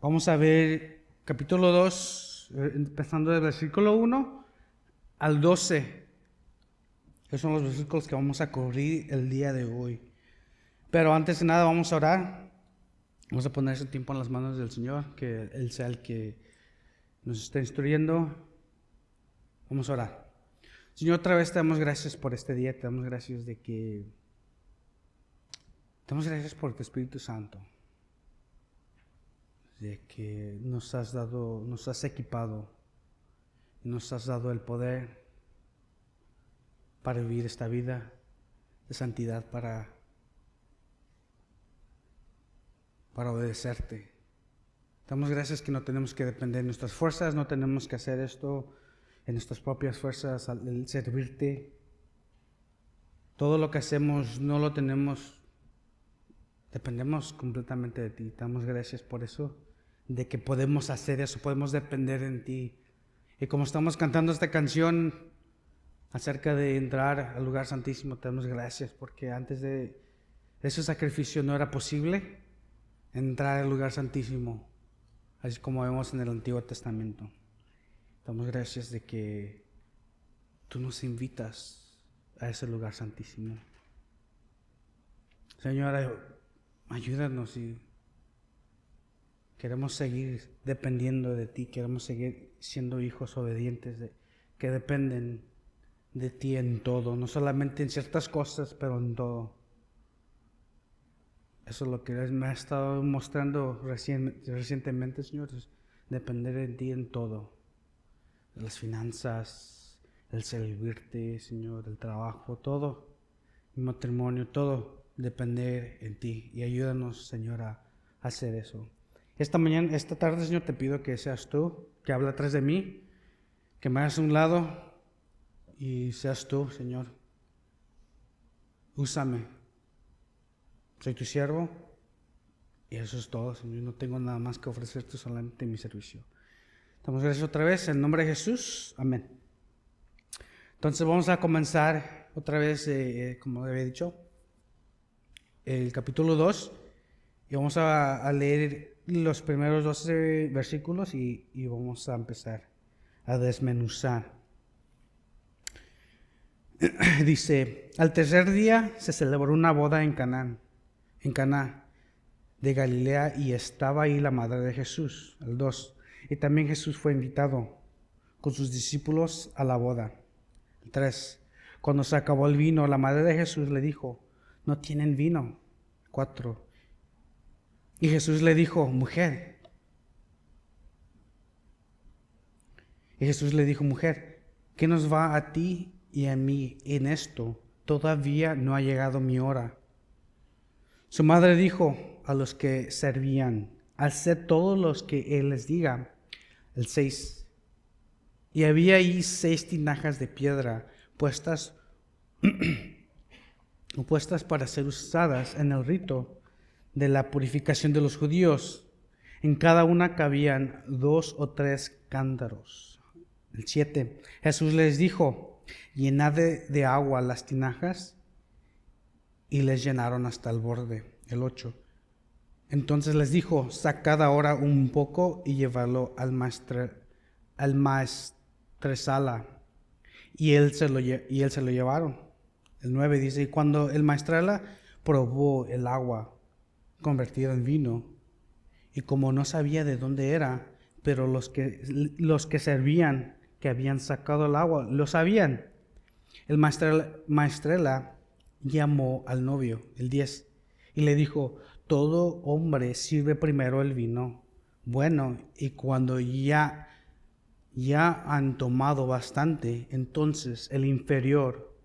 Vamos a ver capítulo 2, empezando del versículo 1 al 12. Esos son los versículos que vamos a cubrir el día de hoy. Pero antes de nada vamos a orar. Vamos a poner ese tiempo en las manos del Señor, que Él sea el que nos esté instruyendo. Vamos a orar. Señor, otra vez te damos gracias por este día. Te damos gracias por tu Espíritu Santo. De que nos has equipado, y nos has dado el poder para vivir esta vida de santidad, para obedecerte. Damos gracias que no tenemos que depender de nuestras fuerzas, no tenemos que hacer esto en nuestras propias fuerzas, al servirte. Todo lo que hacemos no lo tenemos, dependemos completamente de ti. Damos gracias por eso, de que podemos hacer eso, podemos depender en ti. Y como estamos cantando esta canción acerca de entrar al lugar santísimo, te damos gracias porque antes de ese sacrificio no era posible entrar al lugar santísimo, así como vemos en el Antiguo Testamento. Damos gracias de que tú nos invitas a ese lugar santísimo. Señor, ayúdanos, y queremos seguir dependiendo de ti, queremos seguir siendo hijos obedientes que dependen de ti en todo, no solamente en ciertas cosas, pero en todo. Eso es lo que me ha estado mostrando recientemente, Señor, es depender de ti en todo. De las finanzas, el servirte, Señor, el trabajo, todo, el matrimonio, todo, depender en ti. Y ayúdanos, Señor, a hacer eso. Esta tarde, Señor, te pido que seas tú, que habla atrás de mí, que me hagas a un lado y seas tú, Señor. Úsame. Soy tu siervo y eso es todo, Señor. No tengo nada más que ofrecerte, solamente mi servicio. Damos gracias otra vez en nombre de Jesús. Amén. Entonces vamos a comenzar otra vez, como había dicho, el capítulo 2. Y vamos a leer los primeros 12 versículos y vamos a empezar a desmenuzar. Dice: al tercer día se celebró una boda en Caná de Galilea, y estaba ahí la madre de Jesús. El 2. Y también Jesús fue invitado con sus discípulos a la boda. El 3. Cuando se acabó el vino, la madre de Jesús le dijo: no tienen vino. 4. Y Jesús le dijo: mujer, ¿qué nos va a ti y a mí en esto? Todavía no ha llegado mi hora. Su madre dijo a los que servían: haced todo lo que él les diga. El 6. Y había ahí 6 tinajas de piedra puestas para ser usadas en el rito de la purificación de los judíos. En cada una cabían 2 o 3 cántaros. El 7. Jesús les dijo: llenad de agua las tinajas, y les llenaron hasta el borde. El 8. Entonces les dijo: sacad ahora un poco y llevadlo al maestresala. Y él se lo llevaron. El 9 dice: y cuando el maestrala probó el agua convertida en vino, y como no sabía de dónde era, pero los que servían, que habían sacado el agua, lo sabían, el maestrela llamó al novio. El 10. Y le dijo: todo hombre sirve primero el vino bueno, y cuando ya han tomado bastante, entonces el inferior.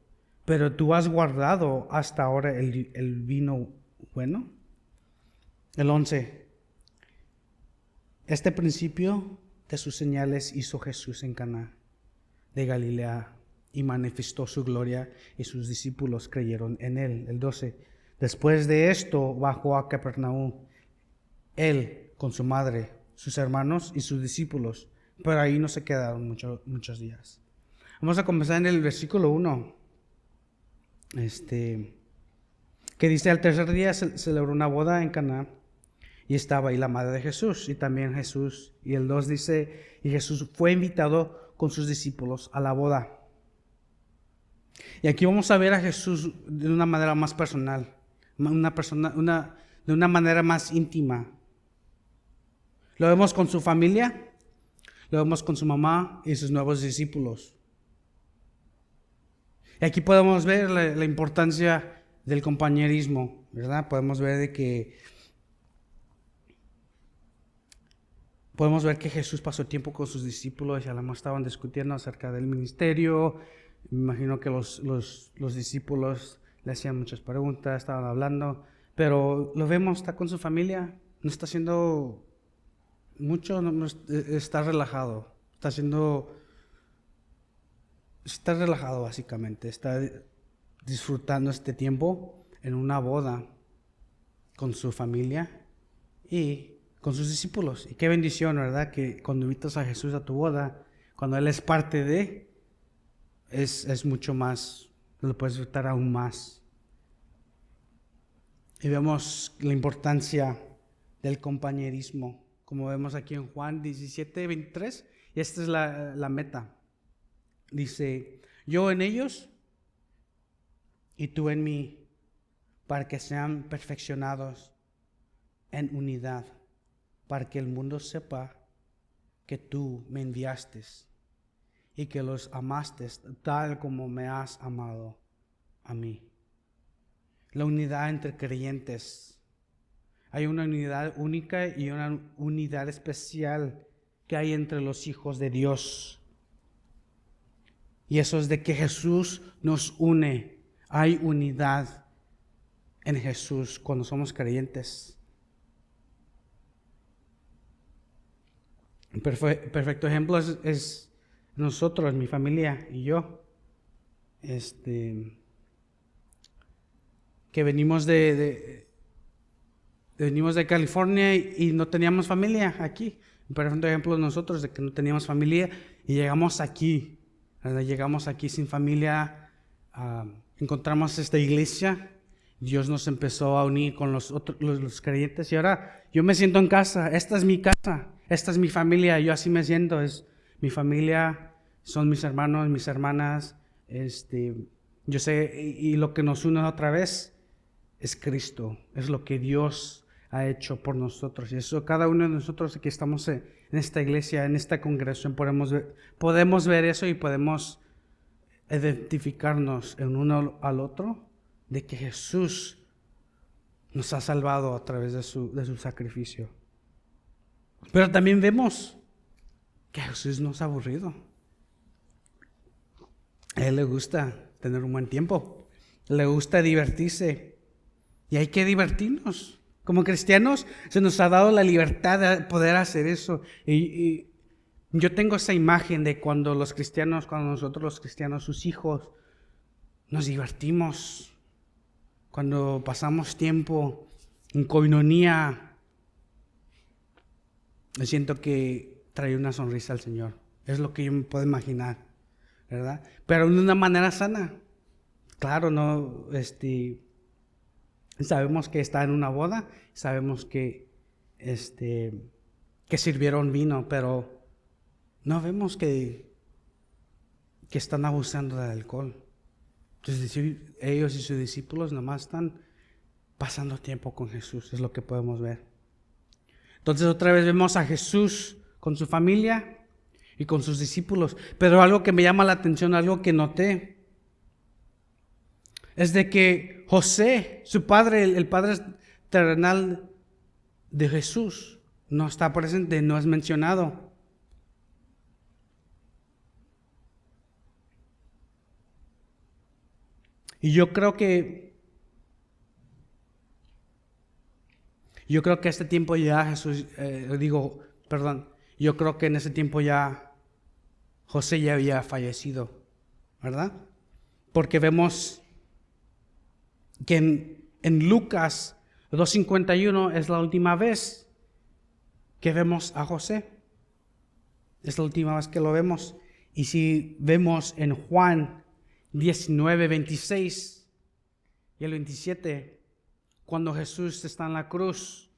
Pero tú has guardado hasta ahora el vino bueno. El 11. Este principio de sus señales hizo Jesús en Caná de Galilea, y manifestó su gloria, y sus discípulos creyeron en él. El 12. Después de esto bajó a Capernaum, él con su madre, sus hermanos y sus discípulos, pero ahí no se quedaron muchos días. Vamos a comenzar en el versículo 1, que dice: al tercer día se celebró una boda en Caná, y estaba ahí la madre de Jesús y también Jesús. Y el 2 dice, y Jesús fue invitado con sus discípulos a la boda. Y aquí vamos a ver a Jesús de una manera más personal, de una manera más íntima. Lo vemos con su familia, lo vemos con su mamá y sus nuevos discípulos. Y aquí podemos ver la importancia del compañerismo, ¿verdad? Podemos ver que Jesús pasó tiempo con sus discípulos y a lo mejor estaban discutiendo acerca del ministerio. Me imagino que los discípulos le hacían muchas preguntas, estaban hablando, pero lo vemos, está con su familia, no está haciendo mucho, está relajado, está relajado básicamente, está disfrutando este tiempo en una boda con su familia y con sus discípulos. Y qué bendición, ¿verdad? Que cuando invitas a Jesús a tu boda, cuando Él es parte de, es mucho más, lo puedes disfrutar aún más. Y vemos la importancia del compañerismo, como vemos aquí en Juan 17:23, y esta es la meta. Dice, yo en ellos y tú en mí, para que sean perfeccionados en unidad, para que el mundo sepa que tú me enviaste y que los amaste tal como me has amado a mí. La unidad entre creyentes. Hay una unidad única y una unidad especial que hay entre los hijos de Dios. Y eso es de que Jesús nos une. Hay unidad en Jesús cuando somos creyentes. Un perfecto ejemplo es nosotros, mi familia y yo. Que venimos venimos de California y no teníamos familia aquí. Un perfecto ejemplo de nosotros, de que no teníamos familia y llegamos aquí. Llegamos aquí sin familia, encontramos esta iglesia, Dios nos empezó a unir con los creyentes y ahora yo me siento en casa, esta es mi casa, esta es mi familia, yo así me siento, es mi familia, son mis hermanos, mis hermanas, yo sé, y lo que nos une otra vez es Cristo, es lo que Dios ha hecho por nosotros. Y eso cada uno de nosotros que estamos en esta iglesia, en esta congregación, podemos ver eso y podemos identificarnos en uno al otro de que Jesús nos ha salvado a través de su sacrificio. Pero también vemos que Jesús no es aburrido. A Él le gusta tener un buen tiempo, le gusta divertirse y hay que divertirnos. Como cristianos se nos ha dado la libertad de poder hacer eso. Y yo tengo esa imagen de cuando nosotros los cristianos, sus hijos, nos divertimos. Cuando pasamos tiempo en coinonía, me siento que trae una sonrisa al Señor. Es lo que yo me puedo imaginar, ¿verdad? Pero de una manera sana. Claro, no, sabemos que está en una boda, sabemos que sirvieron vino, pero no vemos que están abusando del alcohol. Entonces ellos y sus discípulos nomás están pasando tiempo con Jesús, es lo que podemos ver. Entonces otra vez vemos a Jesús con su familia y con sus discípulos, pero algo que me llama la atención, algo que noté, es de que José, su padre, el padre terrenal de Jesús, no está presente, no es mencionado. Y yo creo que este tiempo ya Jesús, yo creo que en ese tiempo ya José ya había fallecido, ¿verdad? Porque vemos que en Lucas 2:51 es la última vez que vemos a José. Es la última vez que lo vemos. Y si vemos en Juan 19:26 y el 27, cuando Jesús está en la cruz,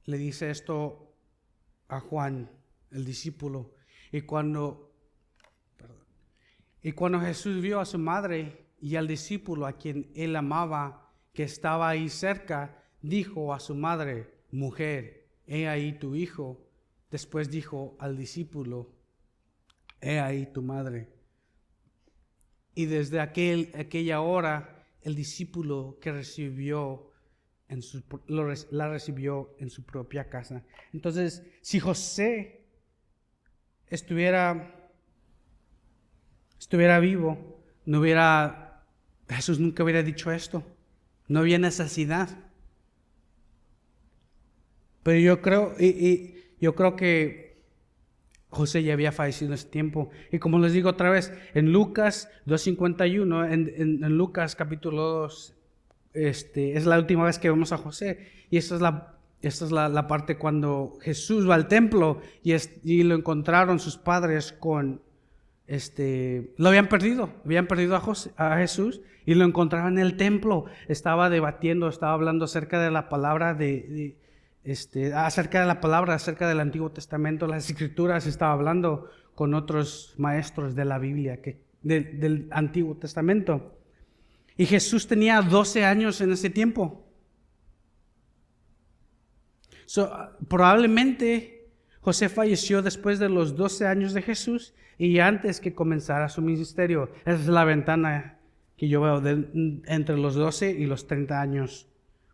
le dice esto a Juan, el discípulo. Y cuando Jesús vio a su madre y al discípulo a quien él amaba, que estaba ahí cerca, dijo a su madre: mujer, he ahí tu hijo. Después dijo al discípulo: he ahí tu madre. Y desde aquella hora, el discípulo que recibió la recibió en su propia casa. Entonces, si José estuviera vivo, Jesús nunca hubiera dicho esto. No había necesidad. Pero yo creo que José ya había fallecido en ese tiempo. Y como les digo otra vez, en Lucas 2:51, en Lucas capítulo 2, es la última vez que vemos a José. Y esta es la parte cuando Jesús va al templo y lo encontraron sus padres lo habían perdido a Jesús y lo encontraron en el templo. Estaba debatiendo, estaba hablando acerca de la palabra acerca del Antiguo Testamento, las Escrituras. Estaba hablando con otros maestros de la Biblia, del Antiguo Testamento. Y Jesús tenía 12 años en ese tiempo. Probablemente José falleció después de los 12 años de Jesús y antes que comenzara su ministerio. Esa es la ventana que yo veo entre los 12 y los 30 años.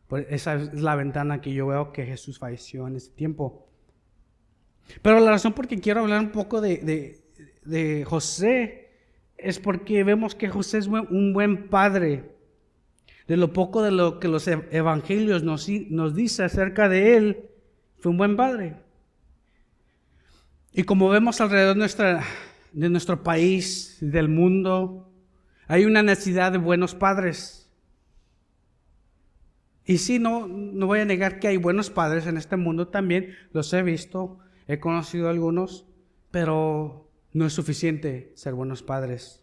Pues esa es la ventana que yo veo que Jesús falleció en ese tiempo. Pero la razón por que quiero hablar un poco de José es porque vemos que José es un buen padre. De lo poco de lo que los evangelios nos dice acerca de él, fue un buen padre. Y como vemos alrededor de nuestro país, del mundo, hay una necesidad de buenos padres. Y sí, no voy a negar que hay buenos padres en este mundo también. Los he visto, he conocido algunos, pero no es suficiente ser buenos padres.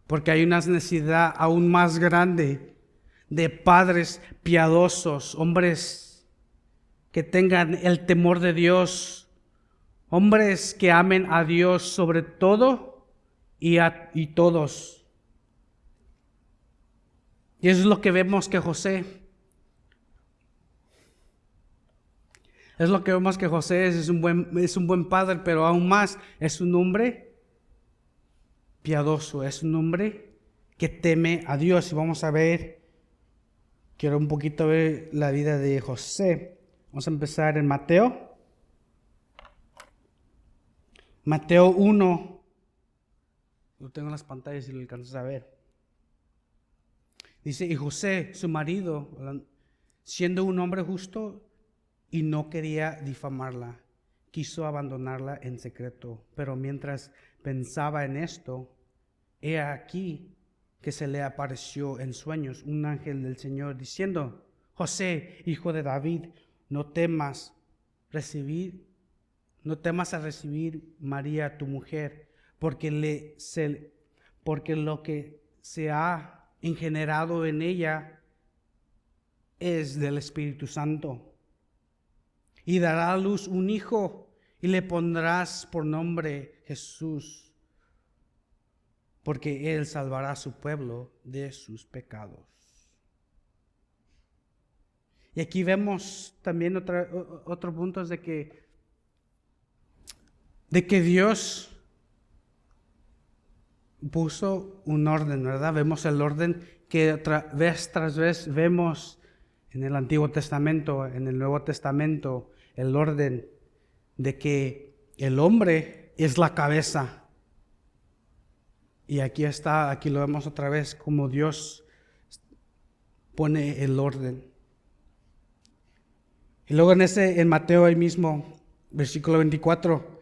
Porque hay una necesidad aún más grande de padres piadosos, hombres que tengan el temor de Dios, hombres que amen a Dios sobre todo y todos. Y eso es lo que vemos que José es un buen padre, pero aún más es un hombre piadoso, es un hombre que teme a Dios. Y vamos a ver, quiero un poquito ver la vida de José. Vamos a empezar en Mateo 1. Lo tengo en las pantallas si lo alcanzas a ver. Dice: y José, su marido, siendo un hombre justo y no quería difamarla, quiso abandonarla en secreto. Pero mientras pensaba en esto, he aquí que se le apareció en sueños un ángel del Señor diciendo: José, hijo de David, no temas a recibir María tu mujer, porque lo que se ha engenerado en ella es del Espíritu Santo. Y dará a luz un hijo y le pondrás por nombre Jesús, porque él salvará a su pueblo de sus pecados. Y aquí vemos también otro punto es de que Dios puso un orden, ¿verdad? Vemos el orden que vez tras vez vemos en el Antiguo Testamento, en el Nuevo Testamento, el orden de que el hombre es la cabeza. Y aquí lo vemos otra vez como Dios pone el orden. Y luego en Mateo ahí mismo, versículo 24,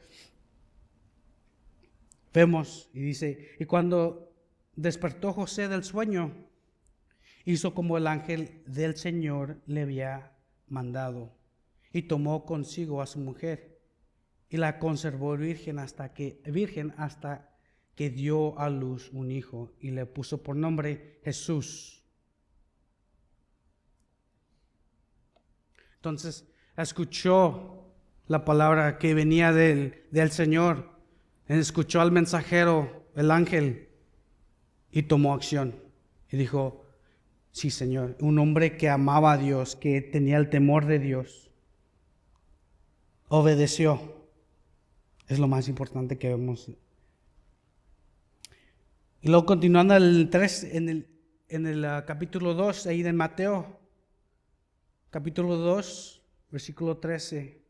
vemos y dice: y cuando despertó José del sueño, hizo como el ángel del Señor le había mandado, y tomó consigo a su mujer, y la conservó virgen hasta que dio a luz un hijo, y le puso por nombre Jesús. Entonces escuchó la palabra que venía del Señor, escuchó al mensajero, el ángel, y tomó acción. Y dijo, sí, Señor, un hombre que amaba a Dios, que tenía el temor de Dios, obedeció. Es lo más importante que vemos. Y luego continuando el 3, en el capítulo 2, ahí de Mateo, capítulo 2, versículo 13.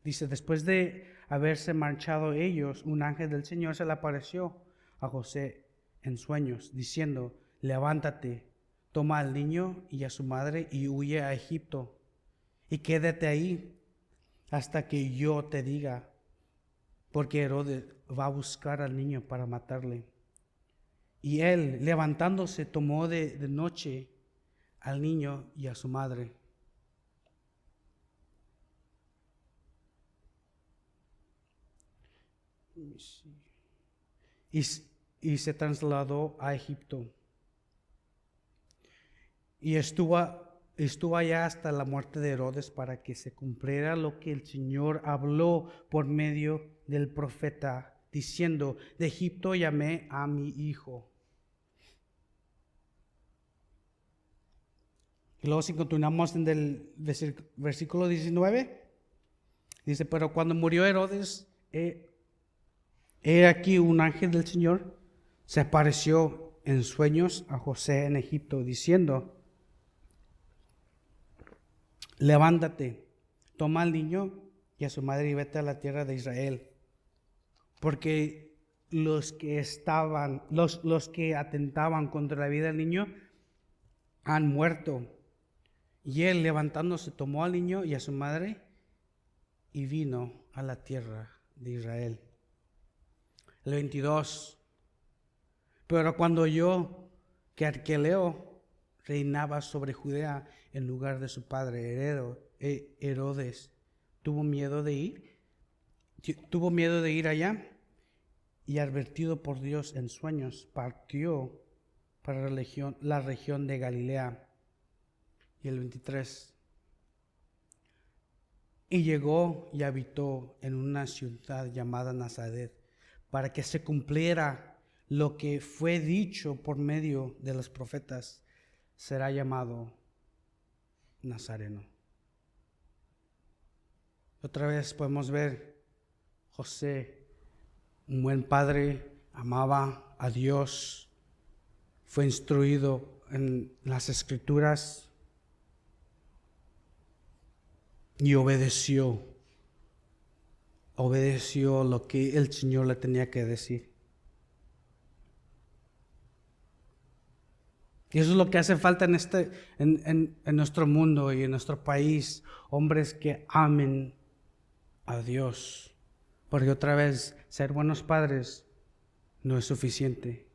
Dice, después de haberse marchado ellos, un ángel del Señor se le apareció a José en sueños, diciendo, levántate, toma al niño y a su madre y huye a Egipto, y quédate ahí hasta que yo te diga, porque Herodes va a buscar al niño para matarle. Y él, levantándose, tomó de noche al niño y a su madre. Y se trasladó a Egipto. Y estuvo allá hasta la muerte de Herodes, para que se cumpliera lo que el Señor habló por medio del profeta, diciendo, de Egipto llamé a mi hijo. Y luego si continuamos en el versículo 19, dice, pero cuando murió Herodes, he aquí un ángel del Señor se apareció en sueños a José en Egipto, diciendo, levántate, toma al niño y a su madre y vete a la tierra de Israel, porque los que atentaban contra la vida del niño han muerto. Y él, levantándose, tomó al niño y a su madre y vino a la tierra de Israel. El 22. Pero cuando oyó que Arquelao reinaba sobre Judea en lugar de su padre Herodes, tuvo miedo de ir allá, y advertido por Dios en sueños, partió para la región de Galilea. Y el 23. Y llegó y habitó en una ciudad llamada Nazaret, para que se cumpliera lo que fue dicho por medio de los profetas, será llamado Nazareno. Otra vez podemos ver José, un buen padre, amaba a Dios, fue instruido en las Escrituras y obedeció lo que el Señor le tenía que decir. Y eso es lo que hace falta en nuestro mundo y en nuestro país, hombres que amen a Dios. Porque otra vez, ser buenos padres no es suficiente,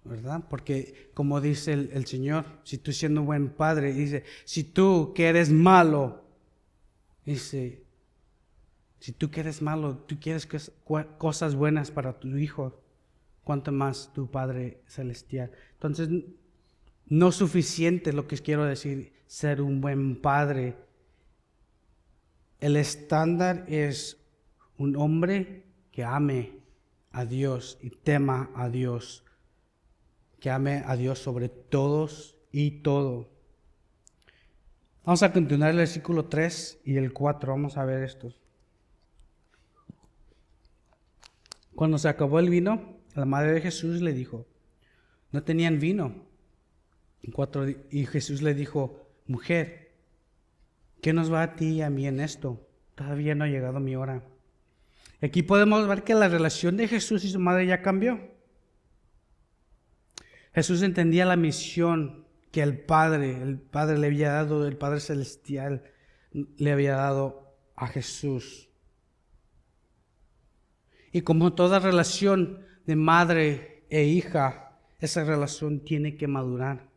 ¿verdad? Porque como dice el Señor, si tú siendo un buen padre, dice, si tú que eres malo, dice, si tú que eres malo, tú quieres cosas buenas para tu hijo, cuánto más tu Padre Celestial. Entonces, no es suficiente lo que quiero decir, ser un buen padre. El estándar es un hombre que ame a Dios y tema a Dios, que ame a Dios sobre todos y todo. Vamos a continuar el versículo 3 y el 4, vamos a ver estos. Cuando se acabó el vino, la madre de Jesús le dijo, no tenían vino. Y Jesús le dijo, mujer, ¿qué nos va a ti y a mí en esto? Todavía no ha llegado mi hora. Aquí podemos ver que la relación de Jesús y su madre ya cambió. Jesús entendía la misión que el Padre le había dado, el Padre Celestial le había dado a Jesús. Y como toda relación de madre e hija, esa relación tiene que madurar.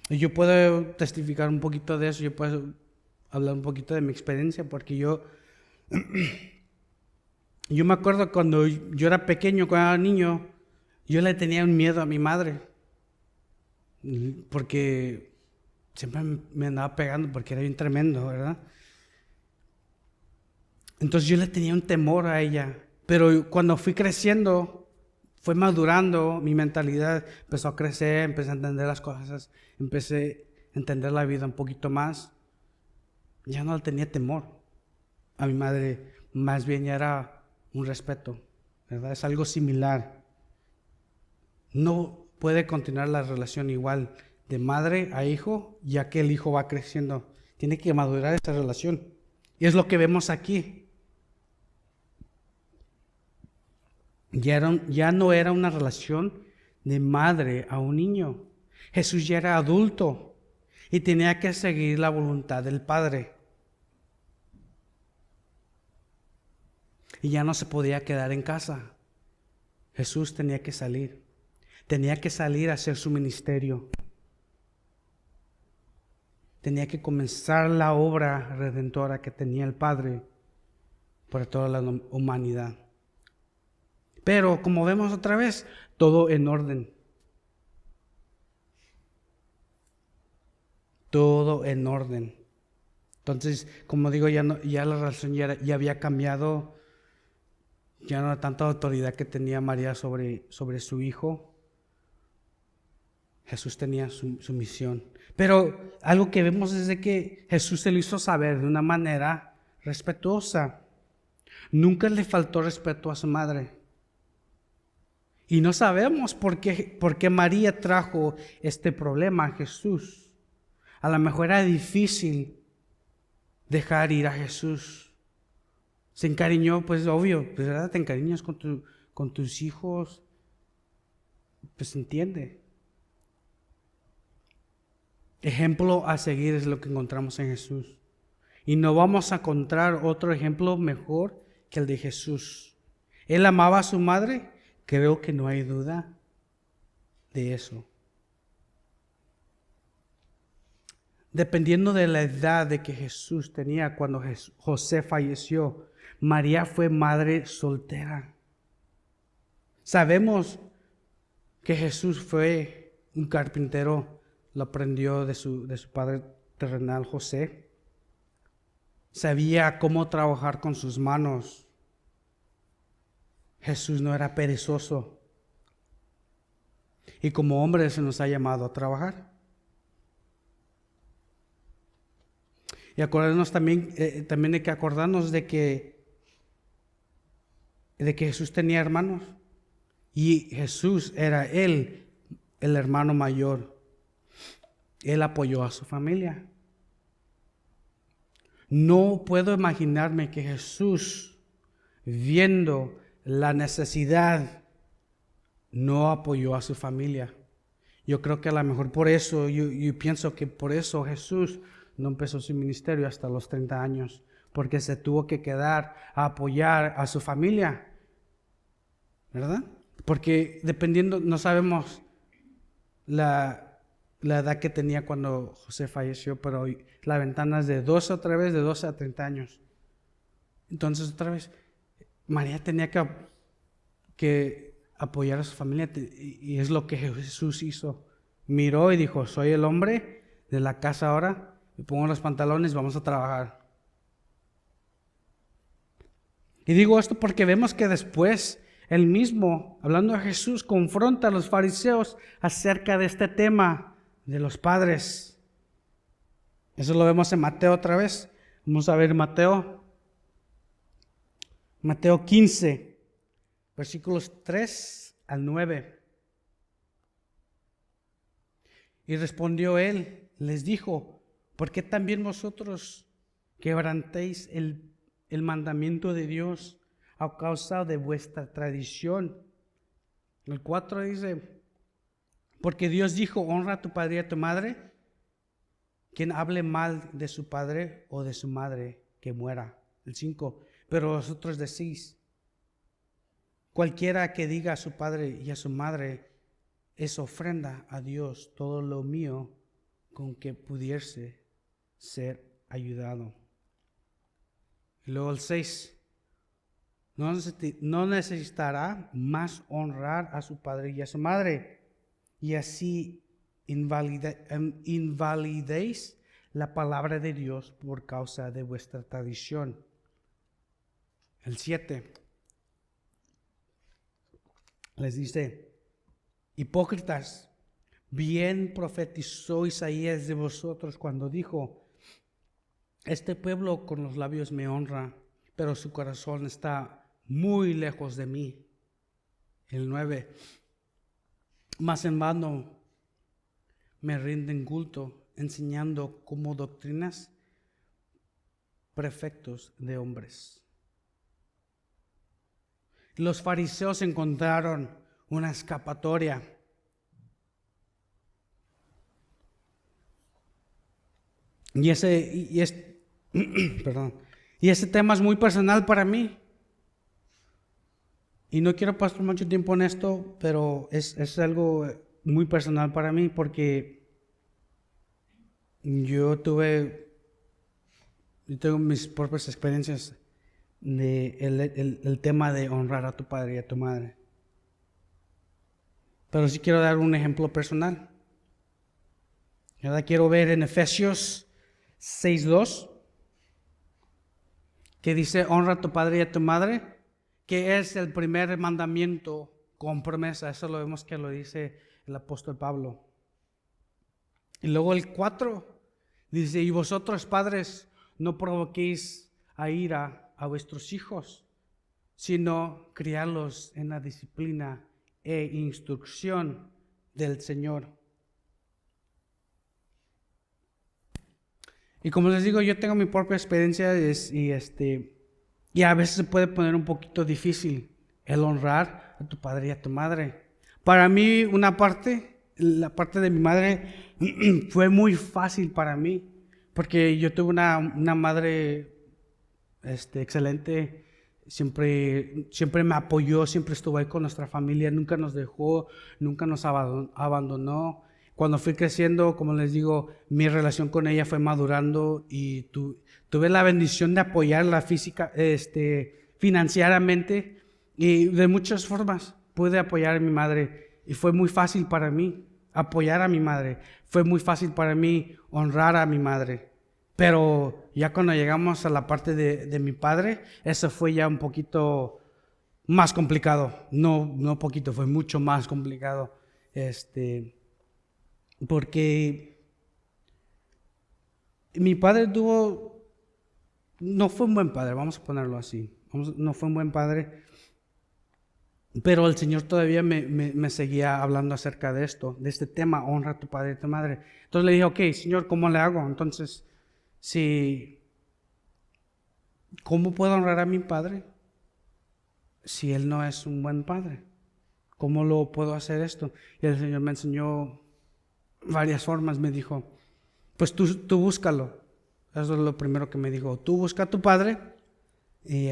Y yo puedo testificar un poquito de eso, yo puedo hablar un poquito de mi experiencia, porque yo me acuerdo cuando yo era pequeño, cuando era niño, yo le tenía un miedo a mi madre. porque siempre me andaba pegando porque era bien tremendo, ¿verdad? Entonces yo le tenía un temor a ella, pero cuando fui creciendo, fue madurando, mi mentalidad empezó a crecer, empecé a entender las cosas, empecé a entender la vida un poquito más. Ya no le tenía temor a mi madre, más bien ya era un respeto, ¿verdad? Es algo similar. No puede continuar la relación igual de madre a hijo, ya que el hijo va creciendo. Tiene que madurar esta relación. Y es lo que vemos aquí. Ya no era una relación de madre a un niño. Jesús ya era adulto y tenía que seguir la voluntad del Padre. Y ya no se podía quedar en casa. Jesús tenía que salir. Tenía que salir a hacer su ministerio. Tenía que comenzar la obra redentora que tenía el Padre para toda la humanidad. Pero como vemos otra vez, todo en orden. Todo en orden. Entonces, como digo, ya la relación ya había cambiado. Ya no era tanta autoridad que tenía María sobre su hijo. Jesús tenía su misión. Pero algo que vemos es de que Jesús se lo hizo saber de una manera respetuosa. Nunca le faltó respeto a su madre. Y no sabemos por qué María trajo este problema a Jesús. A lo mejor era difícil dejar ir a Jesús. Se encariñó, pues obvio, pues, ¿verdad? Te encariñas con tus hijos, pues entiende. Ejemplo a seguir es lo que encontramos en Jesús. Y no vamos a encontrar otro ejemplo mejor que el de Jesús. Él amaba a su madre, creo que no hay duda de eso. Dependiendo de la edad de que Jesús tenía cuando José falleció, María fue madre soltera. Sabemos que Jesús fue un carpintero, lo aprendió de su padre terrenal José. Sabía cómo trabajar con sus manos. Jesús no era perezoso. Y como hombre se nos ha llamado a trabajar. Y acordarnos también hay que acordarnos de que Jesús tenía hermanos. Y Jesús era el hermano mayor. Él apoyó a su familia. No puedo imaginarme que Jesús, viendo la necesidad, no apoyó a su familia. Yo creo que a lo mejor por eso, yo pienso que por eso Jesús no empezó su ministerio hasta los 30 años, porque se tuvo que quedar a apoyar a su familia, ¿verdad? Porque dependiendo, no sabemos la edad que tenía cuando José falleció, pero la ventana es de 12 otra vez, de 12 a 30 años. Entonces otra vez, María tenía que apoyar a su familia y es lo que Jesús hizo. Miró y dijo, soy el hombre de la casa ahora, me pongo los pantalones, vamos a trabajar. Y digo esto porque vemos que después él mismo, hablando de Jesús, confronta a los fariseos acerca de este tema de los padres. Eso lo vemos en Mateo otra vez. Vamos a ver Mateo 15, versículos 3 al 9. Y respondió él, les dijo, ¿por qué también vosotros quebrantéis el mandamiento de Dios a causa de vuestra tradición? El 4 dice, porque Dios dijo, honra a tu padre y a tu madre. Quien hable mal de su padre o de su madre, que muera. El 5, pero vosotros decís, cualquiera que diga a su padre y a su madre, es ofrenda a Dios todo lo mío con que pudiese ser ayudado. Y luego el 6, no necesitará más honrar a su padre y a su madre, y así invalidéis la palabra de Dios por causa de vuestra tradición. El 7 les dice: hipócritas, bien profetizó Isaías de vosotros cuando dijo: este pueblo con los labios me honra, pero su corazón está muy lejos de mí. El 9: mas en vano me rinden culto, enseñando como doctrinas perfectos de hombres. Los fariseos encontraron una escapatoria. Perdón. Y ese tema es muy personal para mí. Y no quiero pasar mucho tiempo en esto, pero es algo muy personal para mí porque yo tengo mis propias experiencias de el tema de honrar a tu padre y a tu madre. Pero sí quiero dar un ejemplo personal. Ahora quiero ver en Efesios 6:2, que dice: honra a tu padre y a tu madre, que es el primer mandamiento con promesa. Eso lo vemos que lo dice el apóstol Pablo. Y luego el 4 dice: y vosotros, padres, no provoquéis a ira a vuestros hijos, sino criarlos en la disciplina e instrucción del Señor. Y como les digo, yo tengo mi propia experiencia y a veces se puede poner un poquito difícil el honrar a tu padre y a tu madre. Para mí, la parte de mi madre fue muy fácil para mí, porque yo tuve una madre excelente. Siempre me apoyó, siempre estuvo ahí con nuestra familia, nunca nos dejó, nunca nos abandonó. Cuando fui creciendo, como les digo, mi relación con ella fue madurando y tuve la bendición de apoyarla financieramente, y de muchas formas pude apoyar a mi madre, y fue muy fácil para mí apoyar a mi madre, fue muy fácil para mí honrar a mi madre. Pero ya cuando llegamos a la parte de mi padre, eso fue ya un poquito más complicado. No poquito, fue mucho más complicado. Porque mi padre no fue un buen padre, vamos a ponerlo así. No fue un buen padre, pero el Señor todavía me seguía hablando acerca de esto, de este tema: honra a tu padre y a tu madre. Entonces le dije: ok, Señor, ¿cómo le hago? Entonces, ¿cómo puedo honrar a mi padre si él no es un buen padre? ¿Cómo lo puedo hacer esto? Y el Señor me enseñó varias formas. Me dijo: pues tú búscalo. Eso es lo primero que me dijo: tú busca a tu padre y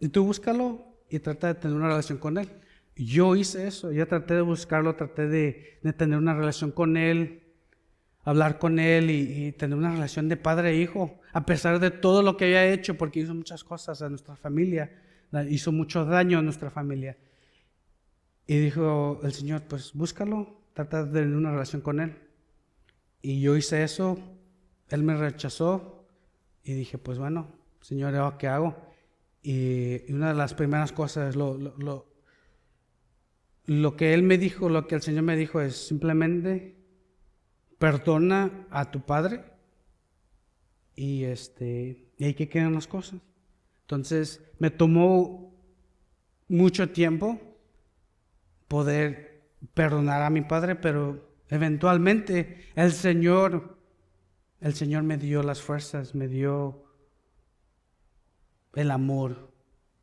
tú búscalo y trata de tener una relación con él. Yo hice eso, yo traté de buscarlo, traté de tener una relación con él, hablar con él y tener una relación de padre e hijo, a pesar de todo lo que había hecho, porque hizo muchas cosas a nuestra familia, hizo mucho daño a nuestra familia. Y dijo el Señor: pues búscalo, trata de tener una relación con él. Y yo hice eso, él me rechazó y dije: pues bueno, Señor, ¿qué hago? Y una de las primeras cosas, lo que él me dijo, lo que el Señor me dijo es simplemente: perdona a tu padre y ahí que quedan las cosas. Entonces me tomó mucho tiempo poder perdonar a mi padre, pero eventualmente el Señor me dio las fuerzas, me dio el amor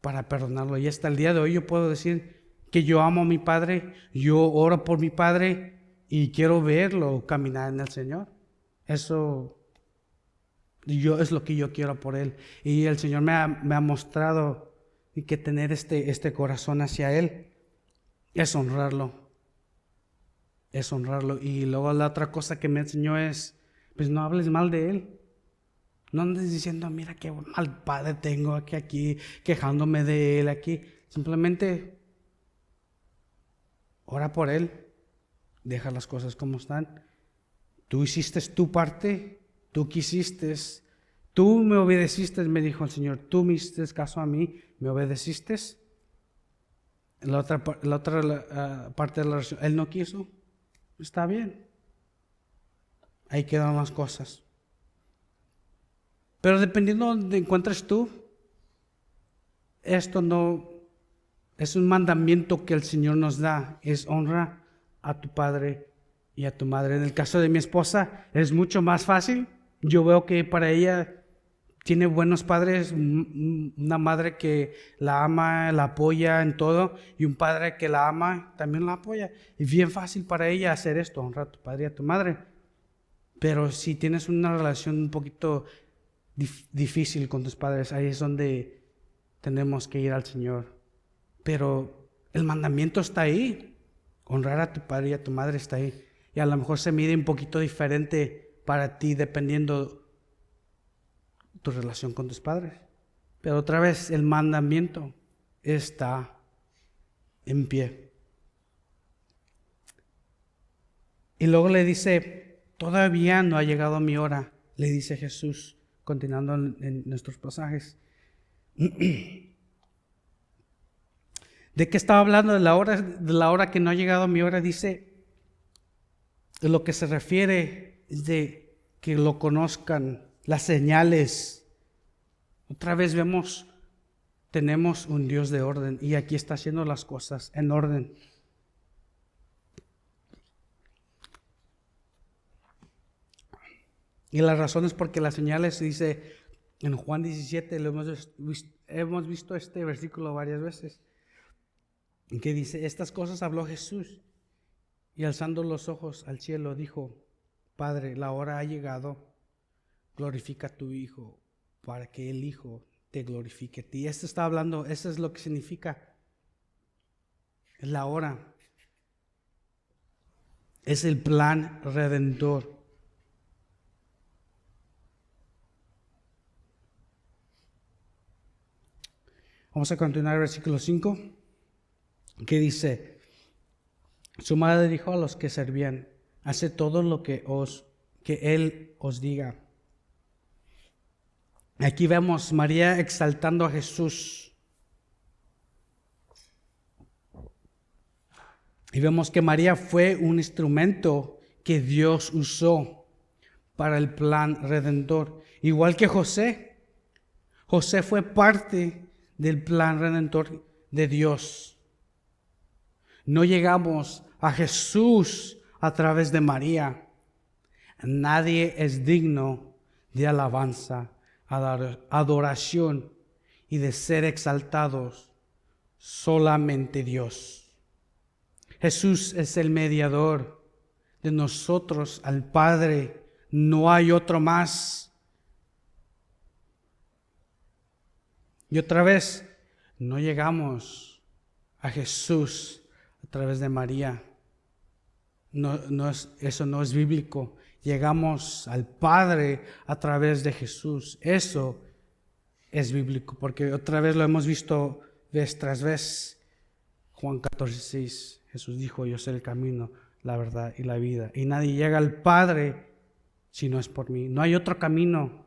para perdonarlo. Y hasta el día de hoy yo puedo decir que yo amo a mi padre, yo oro por mi padre y quiero verlo caminar en el Señor. Eso es lo que yo quiero por él. Y el Señor me ha mostrado que tener este corazón hacia él es honrarlo. Es honrarlo. Y luego la otra cosa que me enseñó es: pues no hables mal de él. No andes diciendo: mira qué mal padre tengo aquí, quejándome de él aquí. Simplemente ora por él. Deja las cosas como están. Tú hiciste tu parte, tú quisiste, tú me obedeciste, me dijo el Señor. Tú me hiciste caso a mí, me obedeciste. La otra parte de la relación, Él no quiso. Está bien. Ahí quedan las cosas. Pero dependiendo de donde encuentres tú, esto no es un mandamiento que el Señor nos da, es honra a tu padre y a tu madre. En el caso de mi esposa es mucho más fácil. Yo veo que para ella tiene buenos padres, una madre que la ama, la apoya en todo, y un padre que la ama, también la apoya. Es bien fácil para ella hacer esto, honrar a tu padre y a tu madre. Pero si tienes una relación un poquito difícil con tus padres, ahí es donde tenemos que ir al Señor. Pero el mandamiento está ahí. Honrar a tu padre y a tu madre está ahí. Y a lo mejor se mide un poquito diferente para ti dependiendo tu relación con tus padres. Pero otra vez, el mandamiento está en pie. Y luego le dice, todavía no ha llegado mi hora, le dice Jesús, continuando en nuestros pasajes. ¿De qué estaba hablando? De la hora que no ha llegado mi hora. Dice, de lo que se refiere es de que lo conozcan, las señales. Otra vez tenemos un Dios de orden y aquí está haciendo las cosas en orden. Y la razón es porque las señales, dice en Juan 17, hemos visto este versículo varias veces, que dice, estas cosas habló Jesús y alzando los ojos al cielo dijo, Padre, la hora ha llegado, glorifica a tu Hijo para que el Hijo te glorifique a ti. Esto está hablando, eso es lo que significa, es la hora, es el plan redentor. Vamos a continuar el versículo 5, que dice, su madre dijo a los que servían, hace todo lo que Él os diga. Aquí vemos María exaltando a Jesús. Y vemos que María fue un instrumento que Dios usó para el plan redentor. Igual que José. José fue parte del plan redentor de Dios. No llegamos a Jesús a través de María. Nadie es digno de alabanza, adoración y de ser exaltados, solamente Dios. Jesús es el mediador de nosotros al Padre, no hay otro más. Y otra vez, no llegamos a Jesús a través de María. Eso no es bíblico. Llegamos al Padre a través de Jesús. Eso es bíblico, porque otra vez lo hemos visto vez tras vez. Juan 14:6, Jesús dijo, yo soy el camino, la verdad y la vida. Y nadie llega al Padre si no es por mí. No hay otro camino.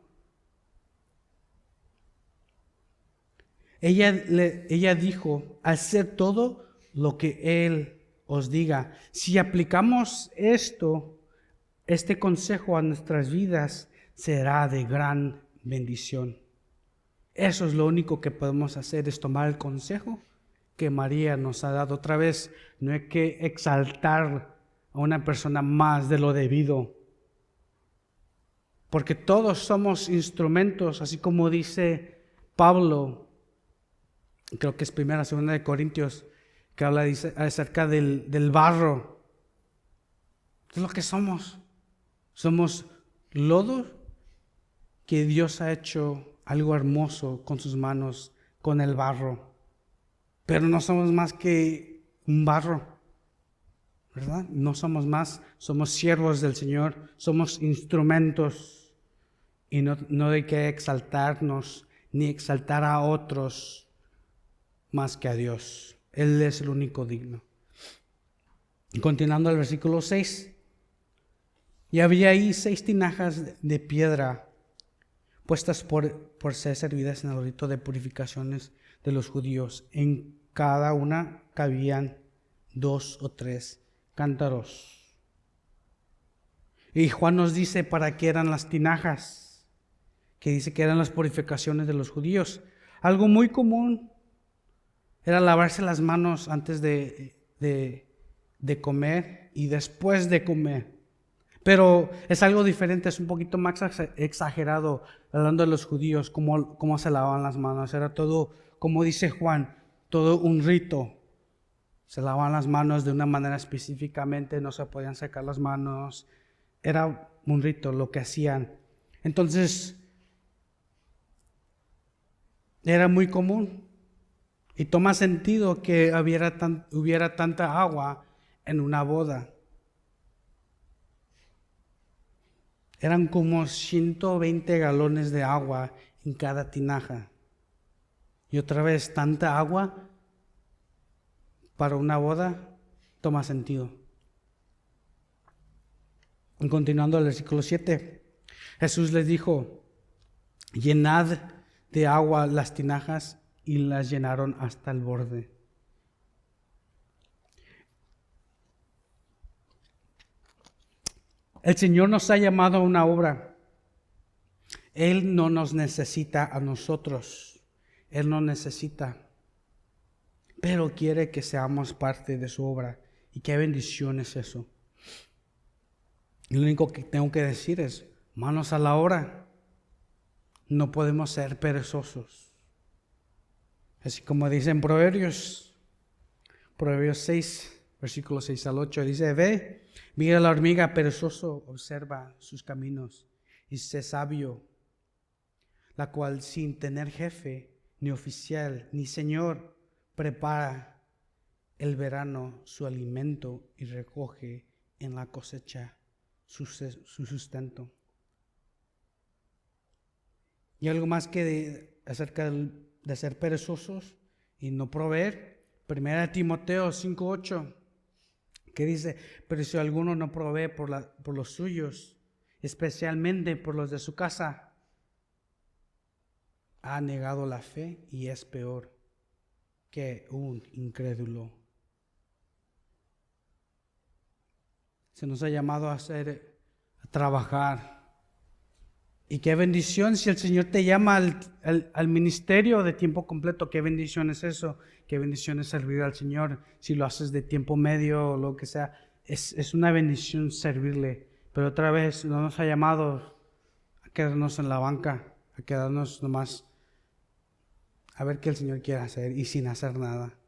Ella dijo, hacer todo lo que Él os diga. Si aplicamos este consejo a nuestras vidas, será de gran bendición. Eso es lo único que podemos hacer, es tomar el consejo que María nos ha dado. Otra vez, no hay que exaltar a una persona más de lo debido, porque todos somos instrumentos, así como dice Pablo, creo que es 1 2 de Corintios, que habla acerca del barro. Es lo que somos. Somos lodo que Dios ha hecho algo hermoso con sus manos, con el barro. Pero no somos más que un barro, ¿verdad? No somos más, somos siervos del Señor, somos instrumentos. Y no hay que exaltarnos ni exaltar a otros más que a Dios. Él es el único digno. Continuando el versículo 6. Y había ahí 6 tinajas de piedra puestas por ser servidas en el rito de purificaciones de los judíos. En cada una cabían 2 o 3 cántaros. Y Juan nos dice para qué eran las tinajas, que dice que eran las purificaciones de los judíos. Algo muy común era lavarse las manos antes de comer y después de comer. Pero es algo diferente, es un poquito más exagerado, hablando de los judíos, cómo se lavaban las manos. Era todo, como dice Juan, todo un rito. Se lavaban las manos de una manera específicamente, no se podían secar las manos. Era un rito lo que hacían. Entonces, era muy común. Y toma sentido que hubiera tanta agua en una boda. Eran como 120 galones de agua en cada tinaja. Y otra vez, tanta agua para una boda toma sentido. Y continuando el versículo 7, Jesús les dijo: llenad de agua las tinajas, y las llenaron hasta el borde. El Señor nos ha llamado a una obra. Él no nos necesita a nosotros. Él no necesita. Pero quiere que seamos parte de su obra. Y qué bendición es eso. Y lo único que tengo que decir es: manos a la obra. No podemos ser perezosos. Así como dice en Proverbios 6, versículos 6 al 8, dice: ve, mira la hormiga, perezoso, observa sus caminos y sé sabio, la cual sin tener jefe, ni oficial, ni señor, prepara el verano su alimento y recoge en la cosecha su sustento. Y algo más que acerca de ser perezosos y no proveer. 1 Timoteo 5:8, que dice: pero si alguno no provee por los suyos, especialmente por los de su casa, ha negado la fe y es peor que un incrédulo. Se nos ha llamado a trabajar. Y qué bendición si el Señor te llama al ministerio de tiempo completo. Qué bendición es eso. Qué bendición es servir al Señor. Si lo haces de tiempo medio o lo que sea, es una bendición servirle. Pero otra vez no nos ha llamado a quedarnos en la banca, a quedarnos nomás a ver qué el Señor quiere hacer y sin hacer nada.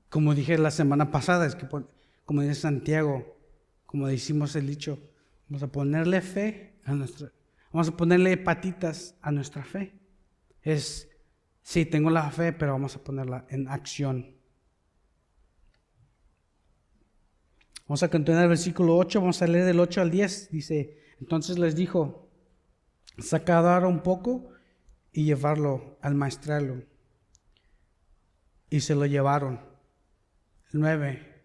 Como dije la semana pasada, es que como dice Santiago, como decimos el dicho, vamos a ponerle fe a vamos a ponerle patitas a nuestra fe. Sí, tengo la fe, pero vamos a ponerla en acción. Vamos a continuar el versículo 8, vamos a leer del 8 al 10. Dice: entonces les dijo: sacad ahora un poco y llevarlo al maestralo. Y se lo llevaron. 9.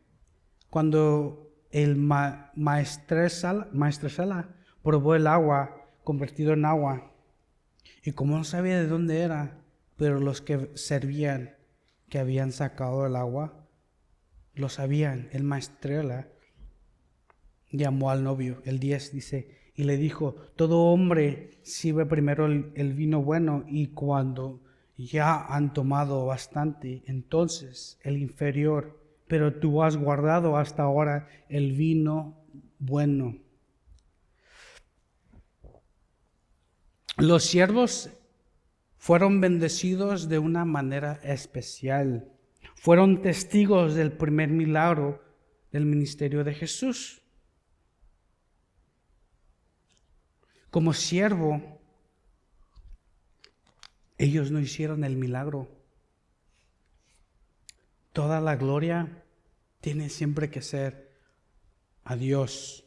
Cuando el maestresala probó el agua convertido en agua, y como no sabía de dónde era, pero los que servían, que habían sacado el agua, lo sabían. El maestrela llamó al novio. El 10 dice: y le dijo: todo hombre sirve primero el vino bueno, y cuando ya han tomado bastante, entonces el inferior, pero tú has guardado hasta ahora el vino bueno. Los siervos fueron bendecidos de una manera especial. Fueron testigos del primer milagro del ministerio de Jesús. Como siervo, ellos no hicieron el milagro. Toda la gloria tiene siempre que ser a Dios.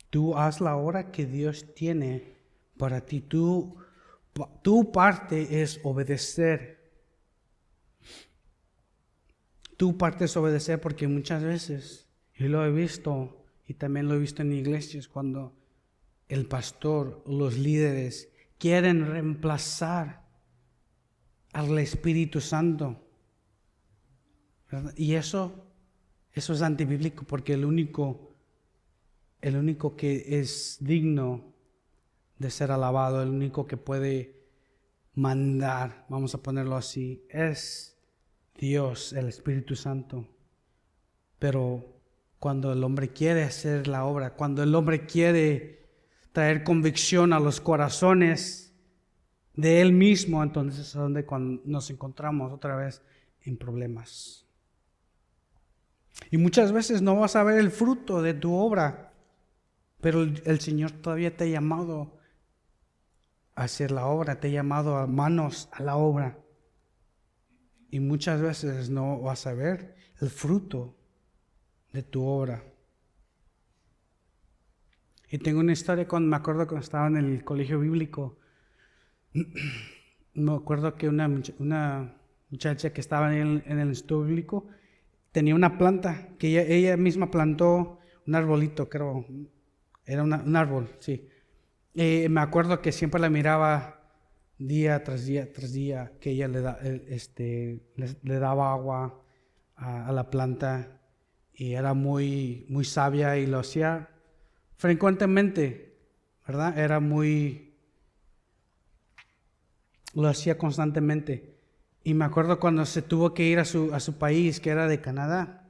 Tú haz la obra que Dios tiene para ti. Tu parte es obedecer. Tu parte es obedecer, porque muchas veces, yo lo he visto y también lo he visto en iglesias, cuando el pastor, los líderes quieren reemplazar al Espíritu Santo, ¿verdad? Y eso es antibíblico, porque el único que es digno de ser alabado, el único que puede mandar, vamos a ponerlo así, es Dios, el Espíritu Santo. Pero cuando el hombre quiere hacer la obra, cuando el hombre quiere traer convicción a los corazones de él mismo, entonces es donde nos encontramos otra vez en problemas. Y muchas veces no vas a ver el fruto de tu obra, pero el Señor todavía te ha llamado a hacer la obra, te ha llamado a manos a la obra. Y muchas veces no vas a ver el fruto de tu obra. Y tengo una historia me acuerdo cuando estaba en el colegio bíblico. Me acuerdo que una muchacha que estaba en el instituto bíblico tenía una planta que ella misma plantó, un arbolito, creo, era un árbol, sí. Me acuerdo que siempre la miraba día tras día, que ella le daba agua a la planta, y era muy, muy sabia y lo hacía frecuentemente, ¿verdad? Lo hacía constantemente. Y me acuerdo cuando se tuvo que ir a su país, que era Canadá,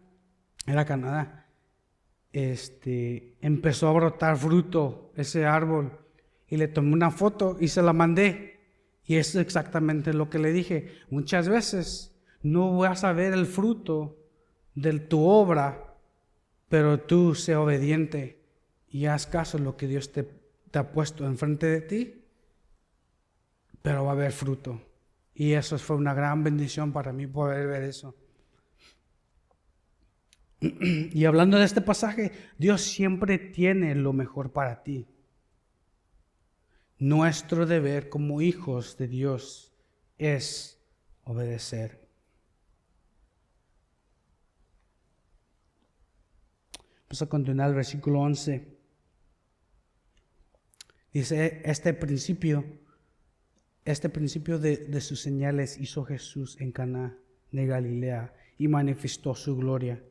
empezó a brotar fruto ese árbol, y le tomé una foto y se la mandé. Y es exactamente lo que le dije. Muchas veces no vas a ver el fruto de tu obra, pero tú sé obediente y haz caso a lo que Dios te ha puesto enfrente de ti, pero va a haber fruto. Y eso fue una gran bendición para mí, poder ver eso. Y hablando de este pasaje, Dios siempre tiene lo mejor para ti. Nuestro deber como hijos de Dios es obedecer. Vamos a continuar el versículo 11. Dice, este principio de sus señales hizo Jesús en Caná de Galilea y manifestó su gloria,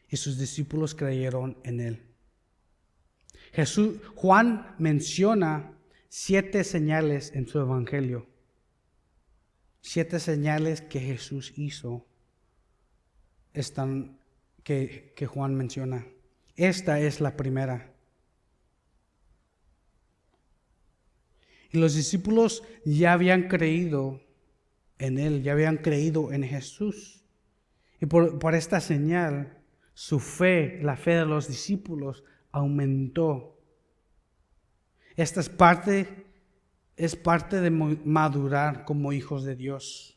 y sus discípulos creyeron en él. Juan menciona 7 señales en su evangelio. 7 señales que Jesús hizo que Juan menciona. Esta es la primera. Y los discípulos ya habían creído en él, ya habían creído en Jesús. Y por esta señal, su fe, la fe de los discípulos, aumentó. Esta es parte de madurar como hijos de Dios.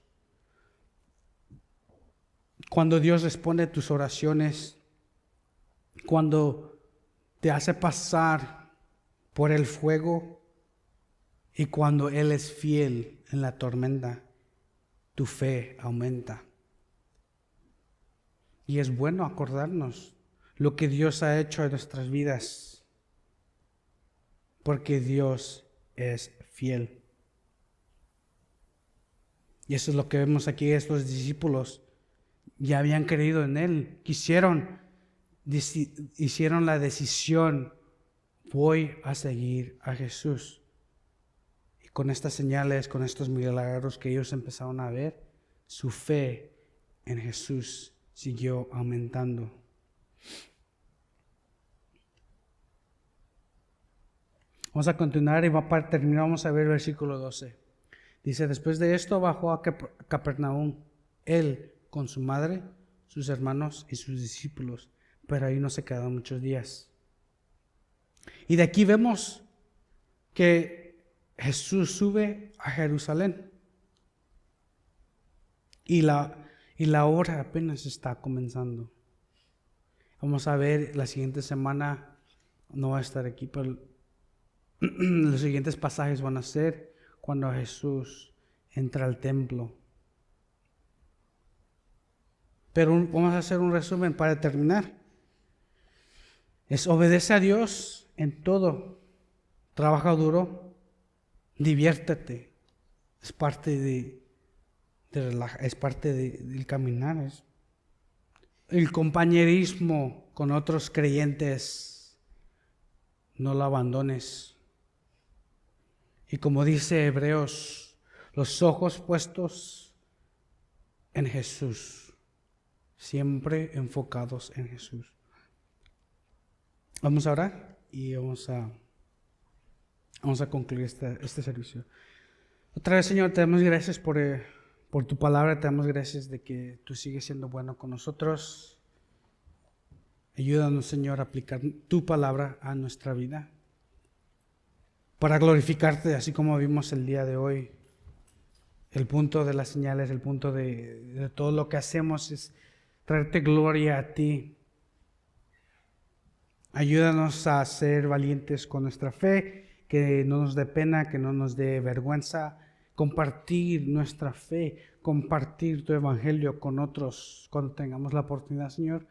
Cuando Dios responde a tus oraciones, cuando te hace pasar por el fuego, y cuando Él es fiel en la tormenta, tu fe aumenta. Y es bueno acordarnos lo que Dios ha hecho en nuestras vidas, porque Dios es fiel. Y eso es lo que vemos aquí. Estos discípulos ya habían creído en Él, hicieron la decisión: voy a seguir a Jesús. Y con estas señales, con estos milagros que ellos empezaron a ver, su fe en Jesús siguió aumentando. Vamos a continuar y para terminar vamos a ver el versículo 12. Dice, después de esto bajó a Capernaum, él con su madre, sus hermanos y sus discípulos, pero ahí no se quedaron muchos días. Y de aquí vemos que Jesús sube a Jerusalén y la hora apenas está comenzando. Vamos a ver la siguiente semana, no va a estar aquí, pero los siguientes pasajes van a ser cuando Jesús entra al templo. Pero vamos a hacer un resumen para terminar. Es obedece a Dios en todo. Trabaja duro. Diviértete. Es parte es parte del caminar. El compañerismo con otros creyentes. No lo abandones. Y como dice Hebreos, los ojos puestos en Jesús, siempre enfocados en Jesús. Vamos a orar y vamos a concluir este servicio. Otra vez, Señor, te damos gracias por tu palabra, te damos gracias de que tú sigues siendo bueno con nosotros. Ayúdanos, Señor, a aplicar tu palabra a nuestra vida, para glorificarte, así como vimos el día de hoy. El punto de las señales, el punto de todo lo que hacemos es traerte gloria a ti. Ayúdanos a ser valientes con nuestra fe, que no nos dé pena, que no nos dé vergüenza, compartir nuestra fe, compartir tu evangelio con otros cuando tengamos la oportunidad, Señor.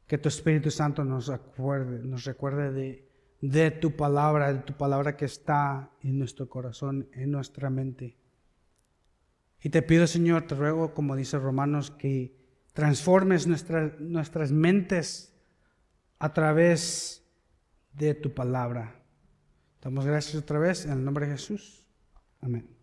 Que tu Espíritu Santo nos recuerde de tu palabra que está en nuestro corazón, en nuestra mente. Y te pido, Señor, te ruego, como dice Romanos, que transformes nuestras mentes a través de tu palabra. Damos gracias otra vez en el nombre de Jesús. Amén.